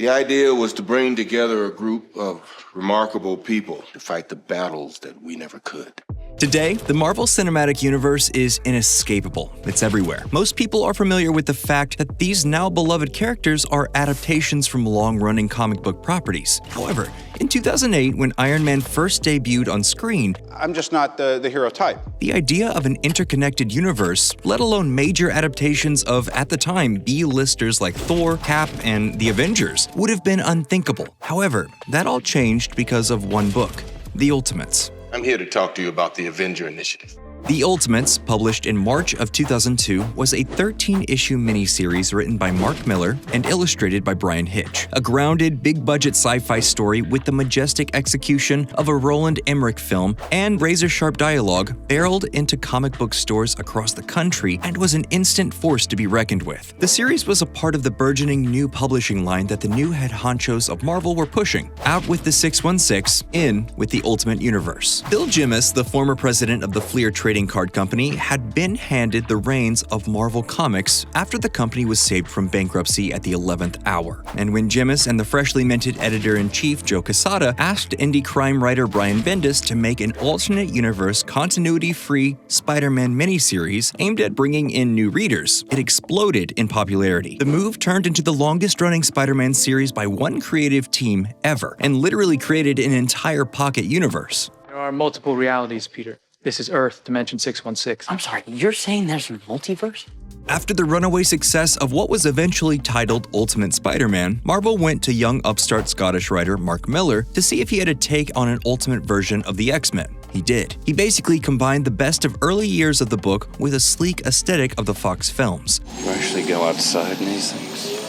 The idea was to bring together a group of remarkable people to fight the battles that we never could. Today, the Marvel Cinematic Universe is inescapable. It's everywhere. Most people are familiar with the fact that these now beloved characters are adaptations from long-running comic book properties. However, in 2008, when Iron Man first debuted on screen, I'm just not the hero type. The idea of an interconnected universe, let alone major adaptations of, at the time, B-listers like Thor, Cap, and the Avengers, would have been unthinkable. However, that all changed because of one book, The Ultimates. I'm here to talk to you about the Avenger Initiative. The Ultimates, published in March of 2002, was a 13-issue miniseries written by Mark Millar and illustrated by Brian Hitch. A grounded, big-budget sci-fi story with the majestic execution of a Roland Emmerich film and razor-sharp dialogue barreled into comic book stores across the country and was an instant force to be reckoned with. The series was a part of the burgeoning new publishing line that the new head honchos of Marvel were pushing, out with the 616, in with the Ultimate Universe. Bill Jemas, the former president of the Fleer Trading Card Company, had been handed the reins of Marvel Comics after the company was saved from bankruptcy at the 11th hour. And when Jemas and the freshly minted editor-in-chief Joe Quesada asked indie crime writer Brian Bendis to make an alternate universe, continuity-free Spider-Man miniseries aimed at bringing in new readers, it exploded in popularity. The move turned into the longest-running Spider-Man series by one creative team ever, and literally created an entire pocket universe. There are multiple realities, Peter. This is Earth, Dimension 616. I'm sorry, you're saying there's a multiverse? After the runaway success of what was eventually titled Ultimate Spider-Man, Marvel went to young upstart Scottish writer Mark Millar to see if he had a take on an ultimate version of the X-Men. He did. He basically combined the best of early years of the book with a sleek aesthetic of the Fox films. You actually go outside in these things?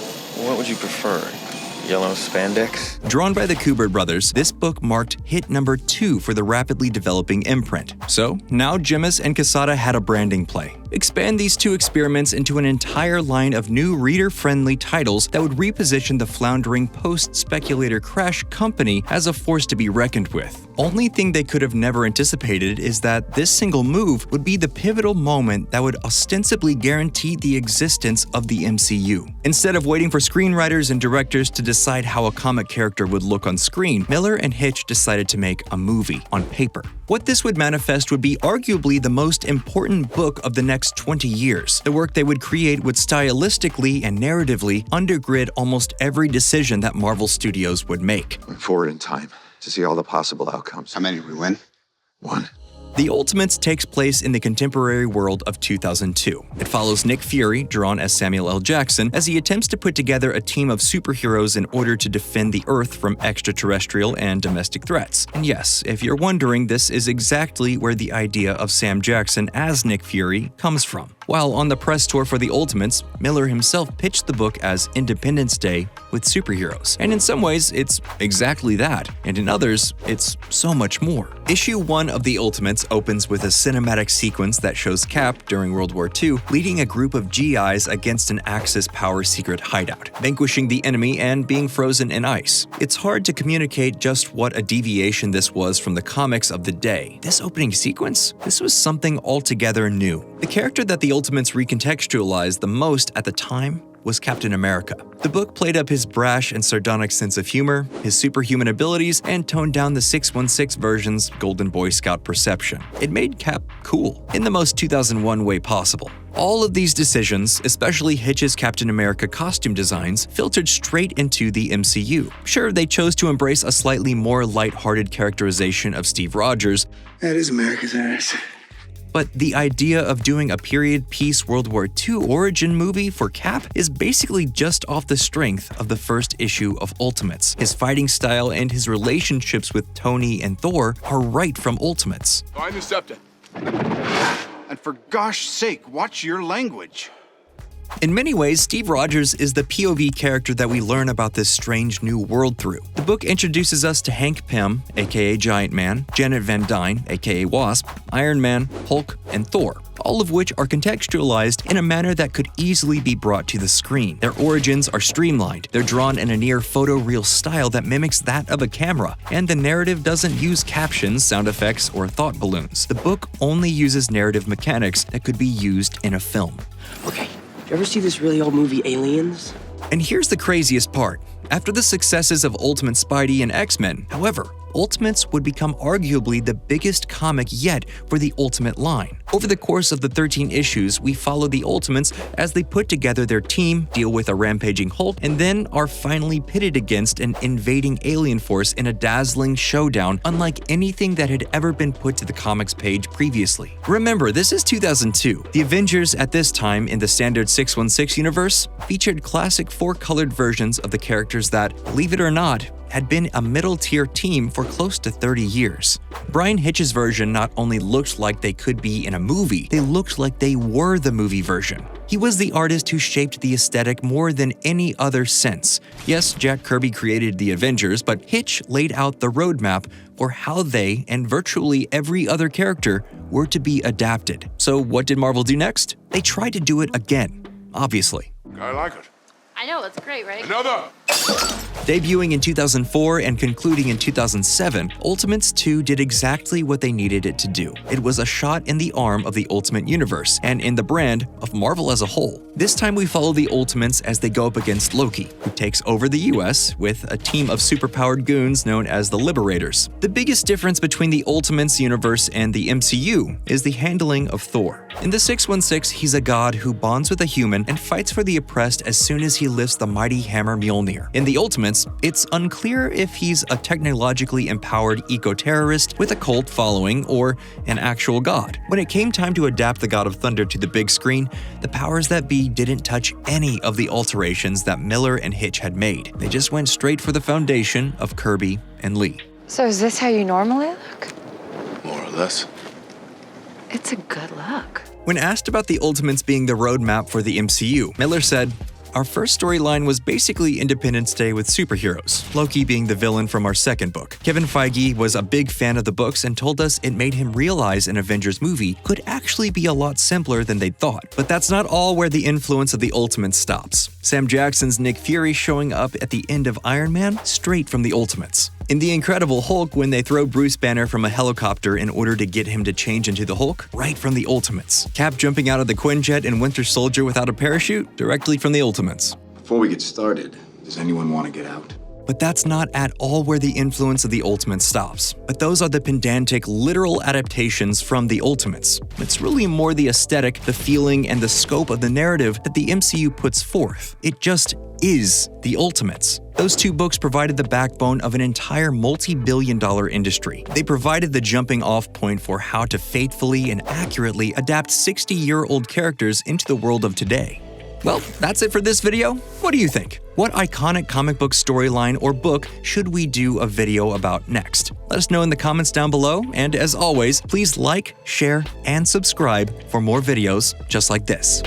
What would you prefer? Yellow spandex? Drawn by the Kubert brothers, this book marked hit number 2 for the rapidly developing imprint. So, now Jemas and Quesada had a branding play. Expand these two experiments into an entire line of new reader-friendly titles that would reposition the floundering post-speculator crash company as a force to be reckoned with. Only thing they could have never anticipated is that this single move would be the pivotal moment that would ostensibly guarantee the existence of the MCU. Instead of waiting for screenwriters and directors to decide how a comic character would look on screen, Millar and Hitch decided to make a movie on paper. What this would manifest would be arguably the most important book of the next 20 years. The work they would create would stylistically and narratively undergird almost every decision that Marvel Studios would make. Going forward in time to see all the possible outcomes. How many did we win? 1. The Ultimates takes place in the contemporary world of 2002. It follows Nick Fury, drawn as Samuel L. Jackson, as he attempts to put together a team of superheroes in order to defend the Earth from extraterrestrial and domestic threats. And yes, if you're wondering, this is exactly where the idea of Sam Jackson as Nick Fury comes from. While on the press tour for The Ultimates, Millar himself pitched the book as Independence Day with superheroes. And in some ways, it's exactly that. And in others, it's so much more. Issue 1 of The Ultimates opens with a cinematic sequence that shows Cap, during World War II, leading a group of GIs against an Axis power secret hideout, vanquishing the enemy and being frozen in ice. It's hard to communicate just what a deviation this was from the comics of the day. This opening sequence? This was something altogether new. The character that The Ultimates recontextualized the most at the time was Captain America. The book played up his brash and sardonic sense of humor, his superhuman abilities, and toned down the 616 version's Golden Boy Scout perception. It made Cap cool, in the most 2001 way possible. All of these decisions, especially Hitch's Captain America costume designs, filtered straight into the MCU. Sure, they chose to embrace a slightly more lighthearted characterization of Steve Rogers. That is America's ass. But the idea of doing a period piece World War II origin movie for Cap is basically just off the strength of the first issue of Ultimates. His fighting style and his relationships with Tony and Thor are right from Ultimates. Find the scepter. And for gosh sake, watch your language. In many ways, Steve Rogers is the POV character that we learn about this strange new world through. The book introduces us to Hank Pym, aka Giant Man, Janet Van Dyne, aka Wasp, Iron Man, Hulk, and Thor, all of which are contextualized in a manner that could easily be brought to the screen. Their origins are streamlined, they're drawn in a near photoreal style that mimics that of a camera, and the narrative doesn't use captions, sound effects, or thought balloons. The book only uses narrative mechanics that could be used in a film. Okay. You ever see this really old movie, Aliens? And here's the craziest part. After the successes of Ultimate Spidey and X-Men, however, Ultimates would become arguably the biggest comic yet for the Ultimate line. Over the course of the 13 issues, we follow the Ultimates as they put together their team, deal with a rampaging Hulk, and then are finally pitted against an invading alien force in a dazzling showdown unlike anything that had ever been put to the comics page previously. Remember, this is 2002. The Avengers at this time in the standard 616 universe featured classic 4-colored versions of the characters that, believe it or not, had been a middle-tier team for close to 30 years. Brian Hitch's version not only looked like they could be in a movie, they looked like they were the movie version. He was the artist who shaped the aesthetic more than any other since. Yes, Jack Kirby created the Avengers, but Hitch laid out the roadmap for how they and virtually every other character were to be adapted. So what did Marvel do next? They tried to do it again, obviously. I like it. I know, it's great, right? Another! Debuting in 2004 and concluding in 2007, Ultimates 2 did exactly what they needed it to do. It was a shot in the arm of the Ultimate Universe, and in the brand of Marvel as a whole. This time we follow the Ultimates as they go up against Loki, who takes over the US with a team of superpowered goons known as the Liberators. The biggest difference between the Ultimates universe and the MCU is the handling of Thor. In the 616, he's a god who bonds with a human and fights for the oppressed as soon as he lifts the mighty hammer Mjolnir. In the Ultimates, it's unclear if he's a technologically empowered eco-terrorist with a cult following or an actual god. When it came time to adapt the God of Thunder to the big screen, the powers that be didn't touch any of the alterations that Miller and Hitch had made. They just went straight for the foundation of Kirby and Lee. So is this how you normally look? More or less. It's a good look. When asked about the Ultimates being the roadmap for the MCU, Miller said, "Our first storyline was basically Independence Day with superheroes, Loki being the villain from our second book. Kevin Feige was a big fan of the books and told us it made him realize an Avengers movie could actually be a lot simpler than they'd thought. But that's not all where the influence of the Ultimates stops. Sam Jackson's Nick Fury showing up at the end of Iron Man, straight from the Ultimates. In The Incredible Hulk, when they throw Bruce Banner from a helicopter in order to get him to change into the Hulk, right from the Ultimates. Cap jumping out of the Quinjet in Winter Soldier without a parachute, directly from the Ultimates. Before we get started, does anyone want to get out? But that's not at all where the influence of the Ultimates stops. But those are the pedantic, literal adaptations from the Ultimates. It's really more the aesthetic, the feeling, and the scope of the narrative that the MCU puts forth. It just is the Ultimates. Those two books provided the backbone of an entire multi-billion-dollar industry. They provided the jumping-off point for how to faithfully and accurately adapt 60-year-old characters into the world of today. Well, that's it for this video. What do you think? What iconic comic book storyline or book should we do a video about next? Let us know in the comments down below, and as always, please like, share, and subscribe for more videos just like this.